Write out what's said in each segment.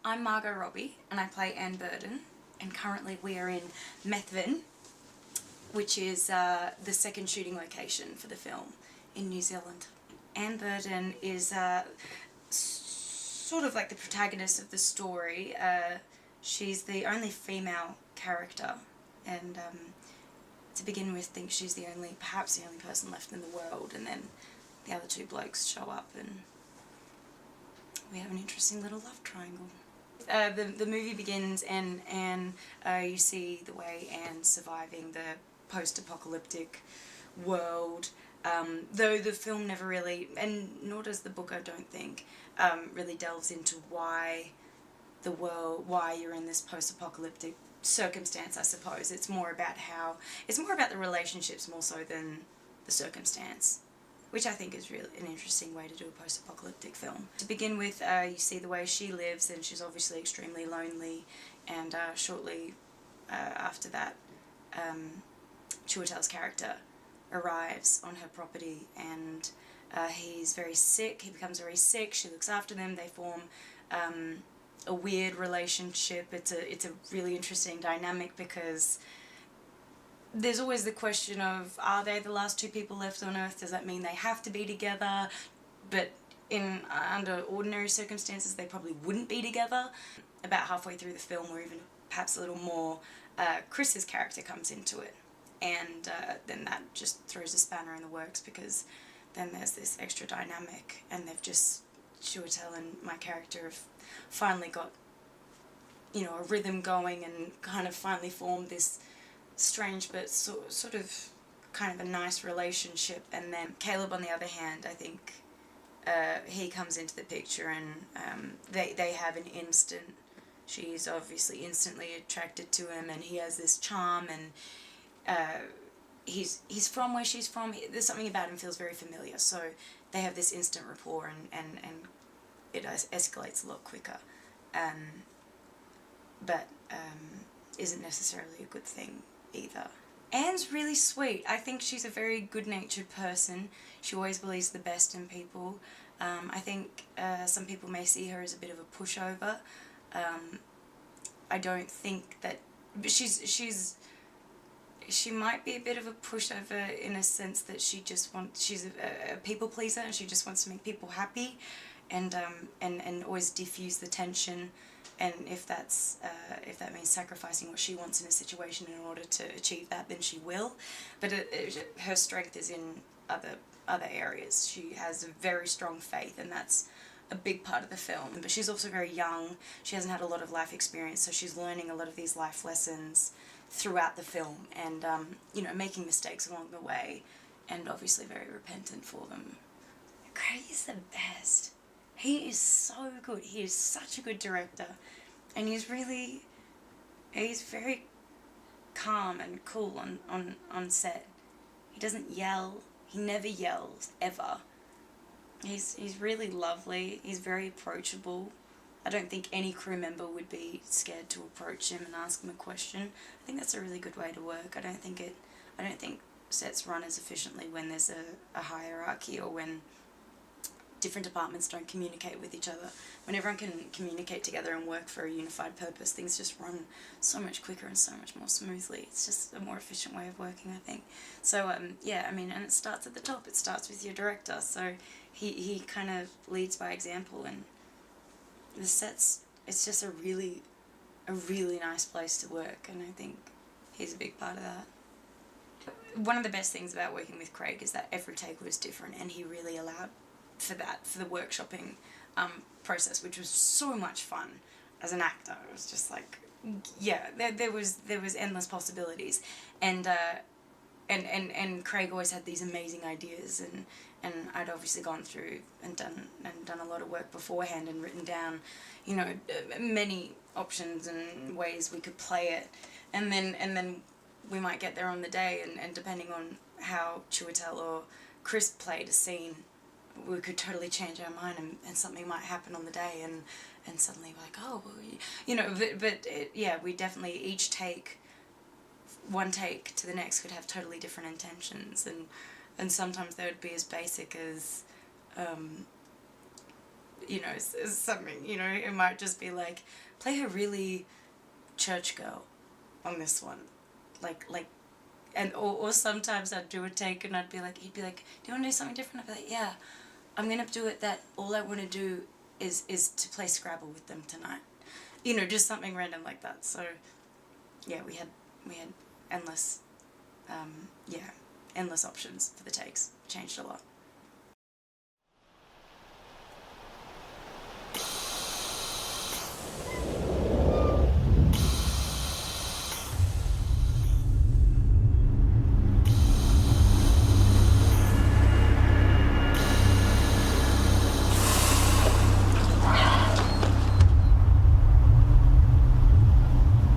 I'm Margot Robbie and I play Anne Burden, and currently we are in Methven, which is the second shooting location for the film in New Zealand. Anne Burden is sort of like the protagonist of the story. She's the only female character, and to begin with, think she's perhaps the only person left in the world, and then the other two blokes show up and we have an interesting little love triangle. The movie begins and you see the way Anne's surviving the post-apocalyptic world, though the film never really, and nor does the book I don't think, really delves into why you're in this post-apocalyptic circumstance, I suppose. It's more about the relationships more so than the circumstance, which I think is really an interesting way to do a post-apocalyptic film. To begin with, you see the way she lives, and she's obviously extremely lonely, and shortly after that, Chiwetel's character arrives on her property, and he's very sick. He becomes very sick. She looks after them. They form a weird relationship. It's a really interesting dynamic because there's always the question of, are they the last two people left on Earth? Does that mean they have to be together? But under ordinary circumstances, they probably wouldn't be together. About halfway through the film, or even perhaps a little more, Chris's character comes into it, and then that just throws a spanner in the works, because then there's this extra dynamic, and Chiwetel and my character have finally got, a rhythm going, and kind of finally formed this strange but sort of kind of a nice relationship. And then Caleb, on the other hand, I think he comes into the picture, and they have an instant, she's obviously instantly attracted to him, and he has this charm, and he's from where she's from. There's something about him feels very familiar, so they have this instant rapport, and it escalates a lot quicker, but isn't necessarily a good thing either. Anne's really sweet. I think she's a very good-natured person. She always believes the best in people. I think some people may see her as a bit of a pushover. I don't think that... She might be a bit of a pushover in a sense that she's a people pleaser, and she just wants to make people happy, and always diffuse the tension. And if that means sacrificing what she wants in a situation in order to achieve that, then she will. But her strength is in other areas. She has a very strong faith, and that's a big part of the film. But she's also very young. She hasn't had a lot of life experience, so she's learning a lot of these life lessons throughout the film, and making mistakes along the way, and obviously very repentant for them. Craig is the best. He is so good. He is such a good director, and he's very calm and cool on set. He doesn't yell. He never yells, ever. He's really lovely. He's very approachable. I don't think any crew member would be scared to approach him and ask him a question. I think that's a really good way to work. I don't think sets run as efficiently when there's a hierarchy, or when different departments don't communicate with each other. When everyone can communicate together and work for a unified purpose, things just run so much quicker and so much more smoothly. It's just a more efficient way of working, I think. So yeah, I mean, and it starts at the top. It starts with your director. So he kind of leads by example, and the sets, it's just a really nice place to work, and I think he's a big part of that. One of the best things about working with Craig is that every take was different, and he really allowed for the workshopping process, which was so much fun as an actor. It was just like, yeah, there was endless possibilities, and Craig always had these amazing ideas, and I'd obviously gone through and done a lot of work beforehand, and written down, many options and ways we could play it, and then we might get there on the day, and depending on how Chiwetel or Chris played a scene, we could totally change our mind, and something might happen on the day, and suddenly we're like, oh, well, yeah, we definitely, one take to the next could have totally different intentions, and sometimes they would be as basic as you know, something, you know, it might just be like, play her really church girl on this one. Like, and, or sometimes I'd do a take and I'd be like, he'd be like, do you want to do something different? I'd be like, yeah, I'm going to do it that all I want to do is to play Scrabble with them tonight. You know, just something random like that. So, yeah, we had endless, endless options for the takes. Changed a lot.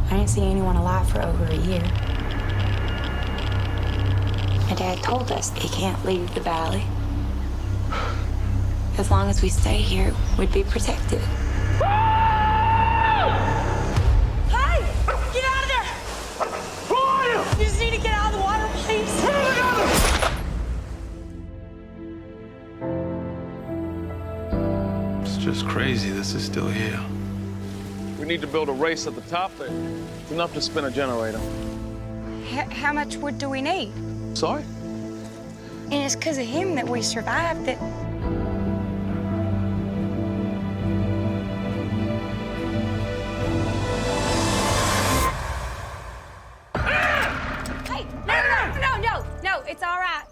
I didn't see anyone alive for over a year. My dad told us he can't leave the valley. As long as we stay here, we'd be protected. Hey! Get out of there! Who are you? You just need to get out of the water, please. It's just crazy this is still here. We need to build a race at the top there. It's enough to spin a generator. How much wood do we need? Sorry? And it's because of him that we survived that... Hey! No, it's all right.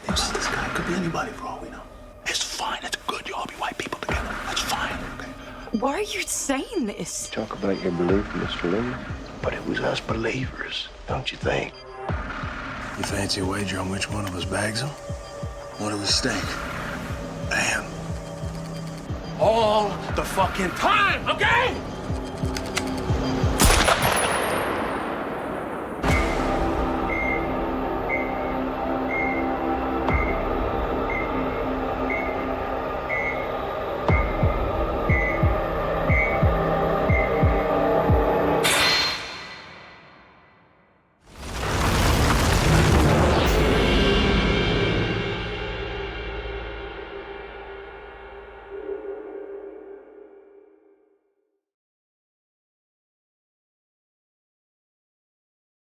Listen, this guy could be anybody for all we know. It's fine. It's good. You all be white people together. That's fine. Okay? Why are you saying this? Talk about your belief, Mr. Lee. But it was us believers, don't you think? You fancy a wager on which one of us bags them? What do we stake? Bam. All the fucking time, okay?